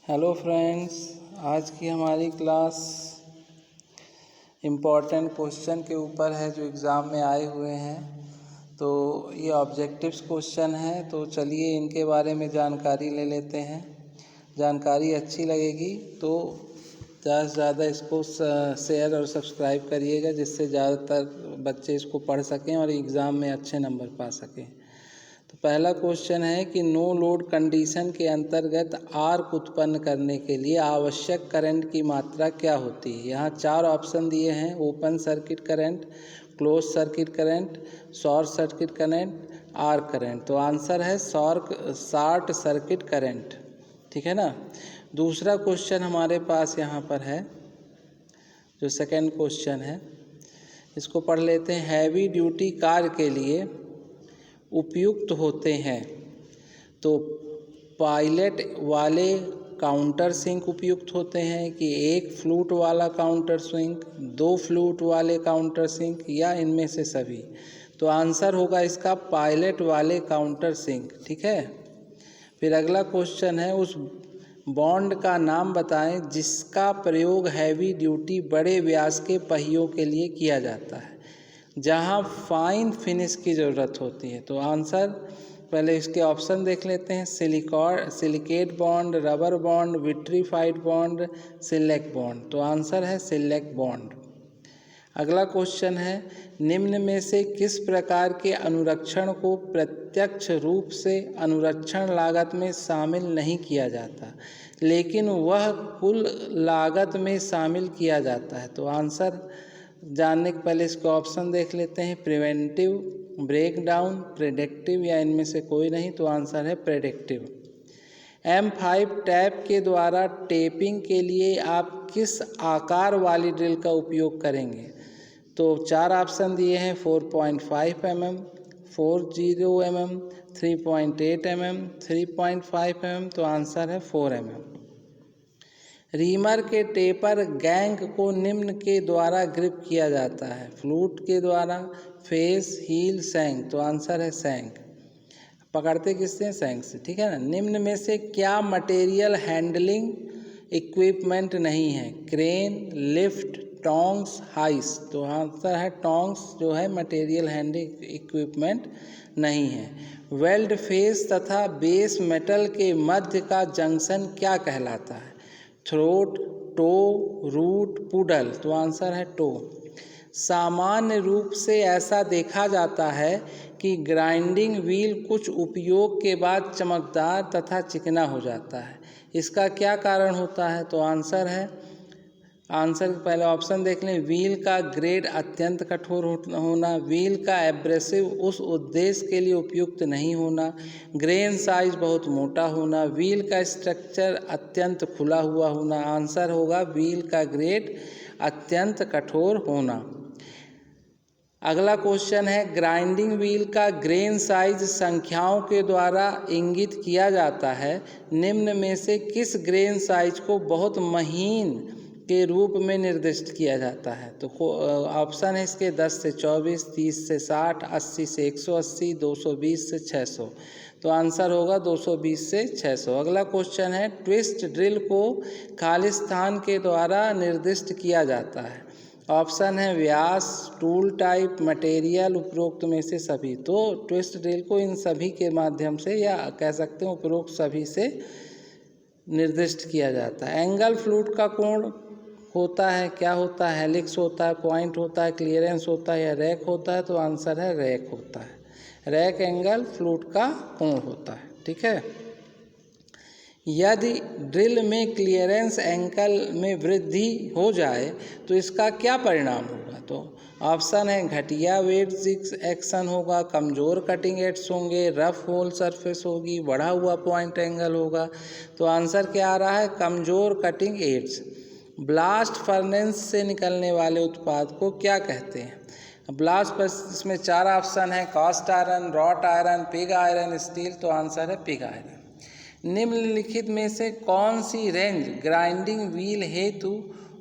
Hello friends, आज की हमारी क्लास इम्पॉर्टेंट क्वेश्चन के ऊपर है जो एग्ज़ाम में आए हुए हैं। तो ये ऑब्जेक्टिव्स क्वेश्चन हैं, तो चलिए इनके बारे में जानकारी ले लेते हैं। जानकारी अच्छी लगेगी तो ज़्यादा से ज़्यादा इसको शेयर और सब्सक्राइब करिएगा, जिससे ज़्यादातर बच्चे इसको पढ़ सकें और एग्ज़ाम में अच्छे नंबर पा सकें। तो पहला क्वेश्चन है कि नो लोड कंडीशन के अंतर्गत आर्क उत्पन्न करने के लिए आवश्यक करंट की मात्रा क्या होती है। यहाँ 4 ऑप्शन दिए हैं: open circuit current, close circuit current, short circuit current, arc current. तो आंसर है शॉर्ट सर्किट करंट, ठीक है ना। दूसरा क्वेश्चन हमारे पास यहाँ पर है, जो सेकंड क्वेश्चन है, इसको पढ़ लेते हैं। हैवी ड्यूटी कार के लिए उपयुक्त होते हैं तो पायलट वाले काउंटर सिंक उपयुक्त होते हैं कि एक फ्लूट वाला काउंटर सिंक, 2 फ्लूट वाले काउंटर सिंक, या इनमें से सभी। तो आंसर होगा इसका पायलट वाले काउंटर सिंक, ठीक है। फिर अगला क्वेश्चन है, उस बॉन्ड का नाम बताएं जिसका प्रयोग हैवी ड्यूटी बड़े व्यास के पहियों के लिए किया जाता है, जहां फाइन फिनिश की ज़रूरत होती है। तो आंसर पहले इसके ऑप्शन देख लेते हैं: silicate bond, rubber bond, vitrified bond, shellac bond. तो आंसर है सिलेक बॉन्ड। अगला क्वेश्चन है, निम्न में से किस प्रकार के अनुरक्षण को प्रत्यक्ष रूप से अनुरक्षण लागत में शामिल नहीं किया जाता लेकिन वह कुल लागत में शामिल किया जाता है। तो आंसर जानने के पहले इसके ऑप्शन देख लेते हैं: प्रिवेंटिव, ब्रेकडाउन, प्रेडिक्टिव, या इनमें से कोई नहीं। तो आंसर है प्रेडिक्टिव। M5 टैप के द्वारा टेपिंग के लिए आप किस आकार वाली ड्रिल का उपयोग करेंगे। तो 4 ऑप्शन दिए हैं: 4.5 mm, 40 mm, 3.8 mm, 3.5 mm। तो आंसर है 4 mm। रीमर के टेपर गैंग को निम्न के द्वारा ग्रिप किया जाता है: फ्लूट के द्वारा, फेस, हील, सैंक। तो आंसर है सैंक। पकड़ते किससे? सैंक से, ठीक है ना। निम्न में से क्या मटेरियल हैंडलिंग इक्विपमेंट नहीं है? क्रेन, लिफ्ट, टोंग्स, हाइस। तो आंसर है टोंग्स जो है मटेरियल हैंडलिंग इक्विपमेंट नहीं है। वेल्ड फेस तथा बेस मेटल के मध्य का जंक्शन क्या कहलाता है? Throat, toe, root, puddle. तो आंसर है टो। सामान्य रूप से ऐसा देखा जाता है कि ग्राइंडिंग व्हील कुछ उपयोग के बाद चमकदार तथा चिकना हो जाता है, इसका क्या कारण होता है? तो आंसर पहले ऑप्शन देख लें: व्हील का ग्रेड अत्यंत कठोर होना, व्हील का एब्रेसिव उस उद्देश्य के लिए उपयुक्त नहीं होना, ग्रेन साइज बहुत मोटा होना, व्हील का स्ट्रक्चर अत्यंत खुला हुआ होना। आंसर होगा व्हील का ग्रेड अत्यंत कठोर होना। अगला क्वेश्चन है, ग्राइंडिंग व्हील का ग्रेन साइज संख्याओं के द्वारा इंगित किया जाता है, निम्न में से किस ग्रेन साइज को बहुत महीन के रूप में निर्दिष्ट किया जाता है? तो ऑप्शन है इसके 10 से 24, 30 से 60, 80 से 180, 220 से 600। तो आंसर होगा 220 से 600। अगला क्वेश्चन है, ट्विस्ट ड्रिल को खालिस्तान के द्वारा निर्दिष्ट किया जाता है। ऑप्शन है व्यास, टूल टाइप, मटेरियल, उपरोक्त में से सभी। तो ट्विस्ट ड्रिल को इन सभी के माध्यम से, या कह सकते हैं उपरोक्त सभी से निर्दिष्ट किया जाता है। एंगल फ्लूट का कोण होता है, क्या होता है? हेलिक्स होता है, पॉइंट होता है, क्लियरेंस होता है, या रैक होता है? तो आंसर है रैक होता है। रैक एंगल फ्लूट का कोण होता है, ठीक है। यदि ड्रिल में क्लियरेंस एंगल में वृद्धि हो जाए तो इसका क्या परिणाम होगा? तो ऑप्शन है घटिया वेट एक्शन होगा, कमज़ोर कटिंग एड्स होंगे, रफ होल सरफेस होगी, बढ़ा हुआ पॉइंट एंगल होगा। तो आंसर क्या आ रहा है? कमज़ोर कटिंग एड्स। ब्लास्ट फर्नेस से निकलने वाले उत्पाद को क्या कहते हैं? ब्लास्ट पर इसमें 4 ऑप्शन है: cast iron, wrought iron, pig iron, steel. तो आंसर है पिग आयरन। निम्नलिखित में से कौन सी रेंज ग्राइंडिंग व्हील हेतु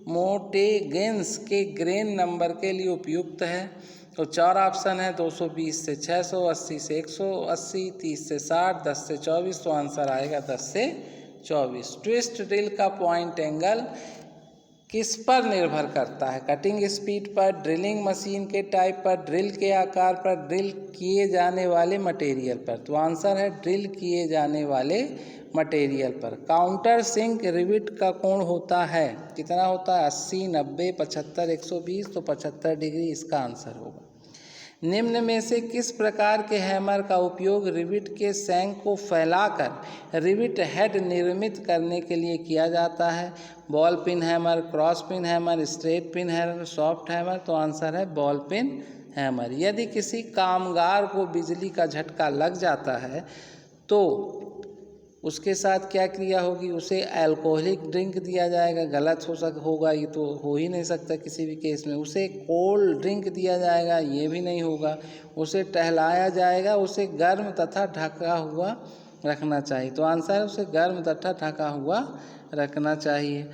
मोटेगेंस के ग्रेन नंबर के लिए उपयुक्त है? तो 4 ऑप्शन है: 220 से 600, 80 से 180, 30 से 60, 10 से 24। तो आंसर आएगा 10 से 24। ट्विस्ट ड्रिल का पॉइंट एंगल किस पर निर्भर करता है? कटिंग स्पीड पर, ड्रिलिंग मशीन के टाइप पर, ड्रिल के आकार पर, ड्रिल किए जाने वाले मटेरियल पर। तो आंसर है ड्रिल किए जाने वाले मटेरियल पर। काउंटर सिंक रिविट का कोण होता है, कितना होता है? 80, 90, 75, 120। तो 75 डिग्री इसका आंसर होगा। निम्न में से किस प्रकार के हैमर का उपयोग रिविट के सैंक को फैलाकर रिविट हेड निर्मित करने के लिए किया जाता है? Ball pin hammer, cross pin hammer, straight pin hammer, soft hammer. तो आंसर है बॉल पिन हैमर। यदि किसी कामगार को बिजली का झटका लग जाता है तो उसके साथ क्या क्रिया होगी? उसे अल्कोहलिक ड्रिंक दिया जाएगा। गलत होगा, ये तो हो ही नहीं सकता किसी भी केस में। उसे कोल्ड ड्रिंक दिया जाएगा, ये भी नहीं होगा। उसे टहलाया जाएगा, उसे गर्म तथा ढका हुआ रखना चाहिए। तो आंसर है उसे गर्म तथा ढका हुआ रखना चाहिए।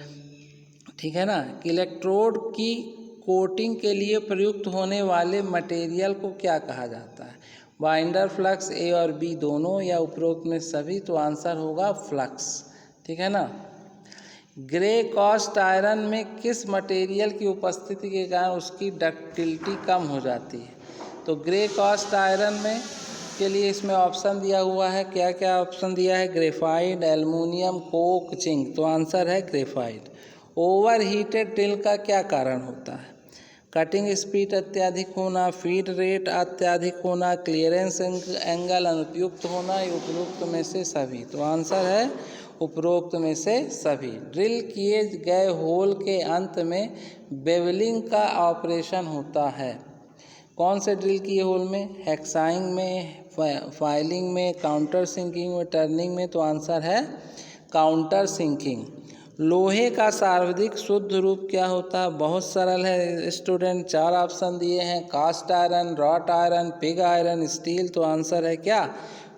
ठीक है ना। इलेक्ट्रोड की कोटिंग के लिए प्रयुक्त होने वाले मटेरियल को क्या कहा जाता है? बाइंडर, फ्लक्स, ए और बी दोनों या उपरोक्त में सभी। तो आंसर होगा फ्लक्स। ठीक है ना। ग्रे कास्ट आयरन में किस मटेरियल की उपस्थिति के कारण उसकी डक्टिलिटी कम हो जाती है? तो ग्रे कास्ट आयरन में के लिए इसमें ऑप्शन दिया हुआ है। क्या क्या ऑप्शन दिया है? Graphite, aluminium, Coke, zinc. तो आंसर है ग्रेफाइट। ओवर हीटेड ड्रिल का क्या कारण होता है? कटिंग स्पीड अत्यधिक होना, फीड रेट अत्यधिक होना, क्लियरेंस एंगल अनुपयुक्त होना, या उपरोक्त में से सभी। तो आंसर है उपरोक्त में से सभी। ड्रिल किए गए होल के अंत में बेवलिंग का ऑपरेशन होता है। कौन से ड्रिल किए होल में? हेक्साइंग में, फाइलिंग में, काउंटर सिंकिंग में, टर्निंग में। तो आंसर है काउंटर सिंकिंग। लोहे का सर्वाधिक शुद्ध रूप क्या होता है? बहुत सरल है स्टूडेंट, 4 ऑप्शन दिए हैं। Cast iron, wrought iron, pig iron, steel. तो आंसर है क्या?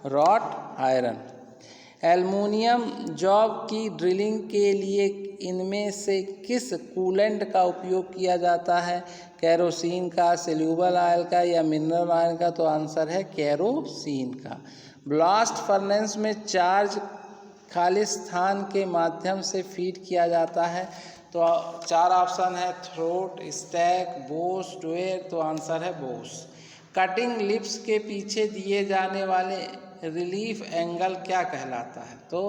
Wrought iron. एल्युमिनियम जॉब की ड्रिलिंग के लिए इनमें से किस कूलेंट का उपयोग किया जाता है? केरोसिन का, सॉल्यूबल ऑयल का, या मिनरल ऑयल का? तो आंसर है केरोसिन का। ब्लास्ट फर्नेस में चार्ज खाली स्थान के माध्यम से फीड किया जाता है। तो 4 ऑप्शन है, थ्रोट, स्टैक, बोस, ड्वेयर। तो आंसर है बोस। कटिंग लिप्स के पीछे दिए जाने वाले रिलीफ एंगल क्या कहलाता है? तो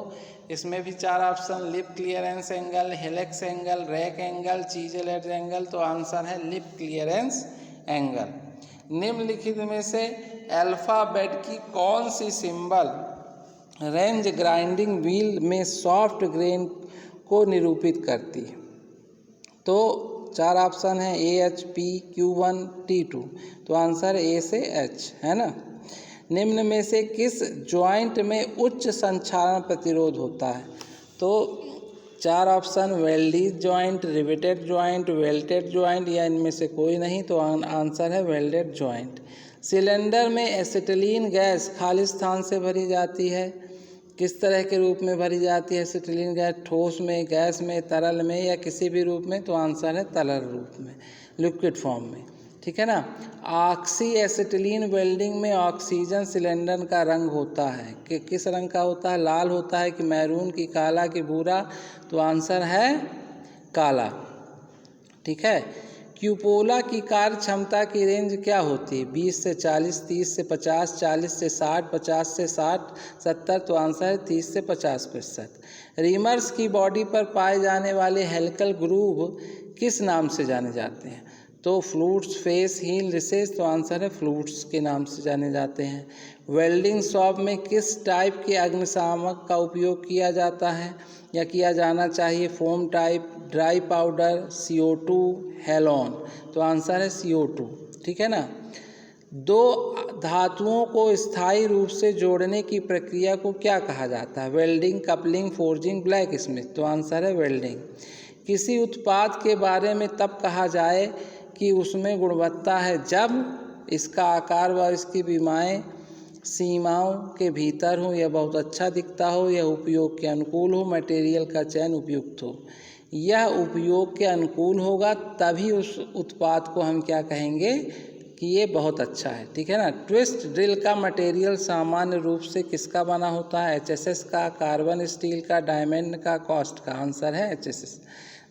इसमें भी 4 option, lip clearance angle, helix angle, rake angle, chisel edge angle. तो आंसर है लिप क्लियरेंस एंगल। निम्नलिखित में से अल्फाबेट की कौन सी सिंबल रेंज ग्राइंडिंग व्हील में सॉफ्ट ग्रेन को निरूपित करती है? तो 4 ऑप्शन है, AH, Q1, T2। तो आंसर ए से एच है ना। निम्न में से किस ज्वाइंट में उच्च संक्षारण प्रतिरोध होता है? तो 4 option, welded joint, riveted joint, welded joint, या इनमें से कोई नहीं। तो आंसर है वेल्डेड ज्वाइंट। सिलेंडर में एसिटिलीन गैस खाली स्थान से भरी जाती है। किस तरह के रूप में भरी जाती है एसिटिलीन गैस? ठोस में, गैस में, तरल में, या किसी भी रूप में? तो आंसर है तरल रूप में, लिक्विड फॉर्म में। ठीक है ना। ऑक्सी एसिटिलीन वेल्डिंग में ऑक्सीजन सिलेंडर का रंग होता है कि किस रंग का होता है? लाल होता है कि मैरून की काला की भूरा? तो आंसर है काला। ठीक है। क्यूपोला की कार्य क्षमता की रेंज क्या होती है? 20 से 40, 30 से 50, 40 से 60, 50 से 60, 70। तो आंसर है 30 से 50%। रीमर्स की बॉडी पर पाए जाने वाले हेलिकल ग्रूव किस नाम से जाने जाते हैं? तो फ्लूट्स, फेस, हील, रिसेस। तो आंसर है फ्लूट्स के नाम से जाने जाते हैं। वेल्डिंग शॉप में किस टाइप के अग्निशामक का उपयोग किया जाता है या किया जाना चाहिए? Foam type, dry powder, CO2, halon. तो आंसर है CO2। ठीक है ना। 2 धातुओं को स्थायी रूप से जोड़ने की प्रक्रिया को क्या कहा जाता है? Welding, coupling, forging, black Smith. तो आंसर है वेल्डिंग। किसी उत्पाद के बारे में तब कहा जाए कि उसमें गुणवत्ता है जब इसका आकार व इसकी सीमाओं के भीतर हो, यह बहुत अच्छा दिखता हो, यह उपयोग के अनुकूल हो, मटेरियल का चयन उपयुक्त हो। यह उपयोग के अनुकूल होगा तभी उस उत्पाद को हम क्या कहेंगे कि ये बहुत अच्छा है, ठीक है ना। ट्विस्ट ड्रिल का मटेरियल सामान्य रूप से किसका बना होता है? HSS का, कार्बन स्टील का, डायमंड का, कॉस्ट का। आंसर है HSS।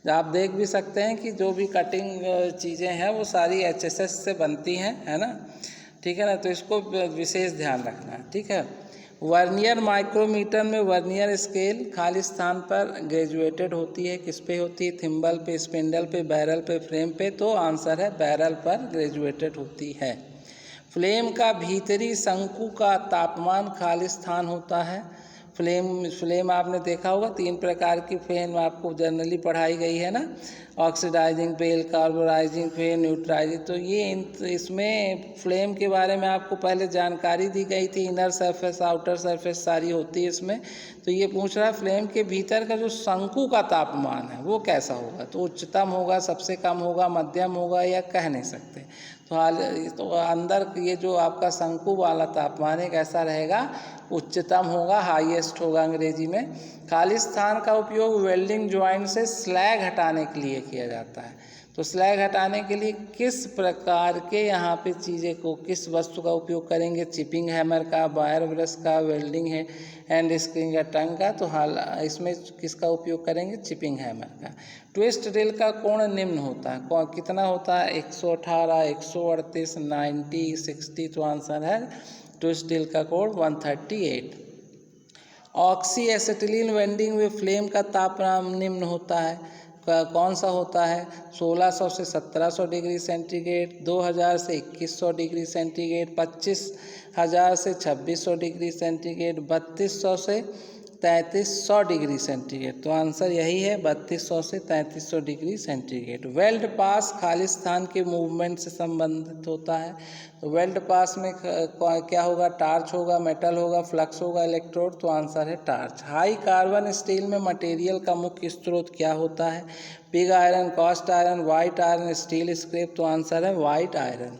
आप देख भी सकते हैं कि जो भी कटिंग चीज़ें हैं वो सारी HSS से बनती हैं, है ना, ठीक है ना। तो इसको विशेष ध्यान रखना है, ठीक है। वर्नियर माइक्रोमीटर में वर्नियर स्केल खाली स्थान पर ग्रेजुएटेड होती है, किस पे होती है? थिम्बल पे, स्पिंडल पे, बैरल पे, फ्रेम पे। तो आंसर है बैरल पर ग्रेजुएटेड होती है। फ्लेम का भीतरी शंकु का तापमान खाली स्थान होता है। फ्लेम आपने देखा होगा, 3 प्रकार की फ्लेम आपको जनरली पढ़ाई गई है ना, ऑक्सीडाइजिंग, पेल, कार्बोराइजिंग फ्लेम, न्यूट्राइजिंग। तो ये इसमें फ्लेम के बारे में आपको पहले जानकारी दी गई थी, इनर सरफेस, आउटर सरफेस सारी होती है इसमें। तो ये पूछ रहा है फ्लेम के भीतर का जो शंकु का तापमान है वो कैसा होगा? तो उच्चतम होगा, सबसे कम होगा, मध्यम होगा, या कह नहीं सकते। तो अंदर ये जो आपका शंकु वाला तापमान है कैसा रहेगा? उच्चतम होगा, हाईएस्ट होगा अंग्रेजी में। खाली स्थान का उपयोग वेल्डिंग ज्वाइंट से स्लैग हटाने के लिए किया जाता है। तो स्लैग हटाने के लिए किस प्रकार के यहाँ पे चीज़ें को, किस वस्तु का उपयोग करेंगे? चिपिंग हैमर का, वायर ब्रश का, वेल्डिंग है हैंड स्क्रीन या टंग का। तो हाल इसमें किसका उपयोग करेंगे? चिपिंग हैमर का। ट्विस्ट ड्रिल का कोण निम्न होता है, कितना होता है? 118, 138, 90, 60। तो आंसर है ट्विस्ट ड्रिल का कोण 138। ऑक्सी एसिटिलीन वेल्डिंग में फ्लेम का तापमान निम्न होता है, कौन सा होता है? 1600 से 1700 डिग्री सेंटीग्रेड, 2000 से 2100 डिग्री सेंटीग्रेड, 25,000 से 2600 डिग्री सेंटीग्रेड, 3200 से 3300 डिग्री सेंटीग्रेड। तो आंसर यही है, 3200 से 3300 डिग्री सेंटीग्रेड। वेल्ड पास खाली स्थान के मूवमेंट से संबंधित होता है। तो वेल्ड पास में क्या होगा? टार्च होगा, मेटल होगा, फ्लक्स होगा, इलेक्ट्रोड। तो आंसर है टार्च। हाई कार्बन स्टील में मटेरियल का मुख्य स्रोत क्या होता है? Pig iron, cast iron, white iron, steel scrap. तो आंसर है वाइट आयरन।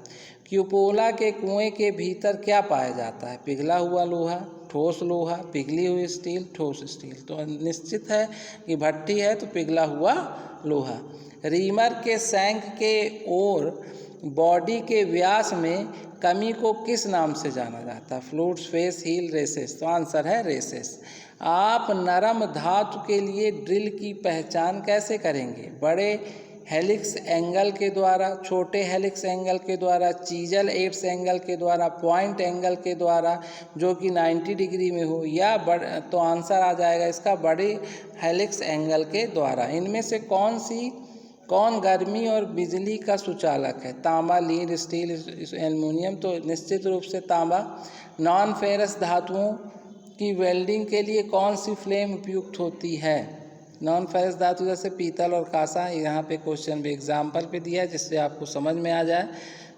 क्यूपोला के कुएं के भीतर क्या पाया जाता है? पिघला हुआ लोहा, ठोस लोहा, पिघली हुई स्टील, ठोस स्टील। तो निश्चित है कि भट्टी है तो पिघला हुआ लोहा। रीमर के शंख के और बॉडी के व्यास में कमी को किस नाम से जाना जाता है? Flutes, face, heel, recesses. तो आंसर है रेसेस। आप नरम धातु के लिए ड्रिल की पहचान कैसे करेंगे? बड़े हेलिक्स एंगल के द्वारा, छोटे हेलिक्स एंगल के द्वारा, चीजल एड्स एंगल के द्वारा, पॉइंट एंगल के द्वारा जो कि 90 डिग्री में हो, या तो आंसर आ जाएगा इसका बड़े हेलिक्स एंगल के द्वारा। इनमें से कौन गर्मी और बिजली का सुचालक है? तांबा, लीड, स्टील, एल्युमिनियम। तो निश्चित रूप से तांबा। नॉन फेरस धातुओं की वेल्डिंग के लिए कौन सी फ्लेम उपयुक्त होती है? नॉन फेरस धातु जैसे पीतल और कांसा। यहाँ पे क्वेश्चन भी एग्जाम्पल पे दिया है जिससे आपको समझ में आ जाए।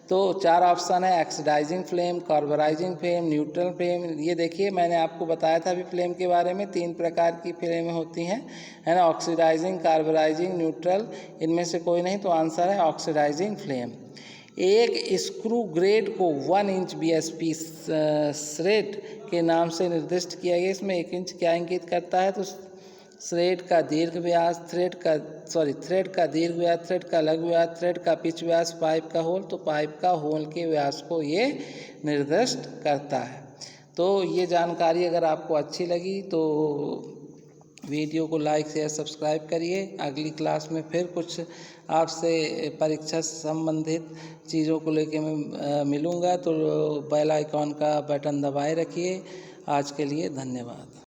तो 4 ऑप्शन है, oxidizing flame, carburizing flame, neutral flame. ये देखिए मैंने आपको बताया था अभी फ्लेम के बारे में, 3 प्रकार की फ्लेमें होती हैं, है ना, ऑक्सीडाइजिंग, कार्बोराइजिंग, न्यूट्रल। इनमें से कोई नहीं, तो आंसर है ऑक्सीडाइजिंग फ्लेम। एक स्क्रू ग्रेड को 1 इंच BSP श्रेड के नाम से निर्दिष्ट किया गया। इसमें 1 इंच क्या इंगित करता है? तो थ्रेड का दीर्घ व्यास, थ्रेड का दीर्घ व्यास, थ्रेड का लघु व्यास, थ्रेड का पिच व्यास, पाइप का होल। तो पाइप का होल के व्यास को ये निर्दिष्ट करता है। तो ये जानकारी अगर आपको अच्छी लगी तो वीडियो को लाइक, शेयर, सब्सक्राइब करिए। अगली क्लास में फिर कुछ आपसे परीक्षा से संबंधित चीज़ों को लेके मैं मिलूँगा। तो बेल आइकॉन का बटन दबाए रखिए। आज के लिए धन्यवाद।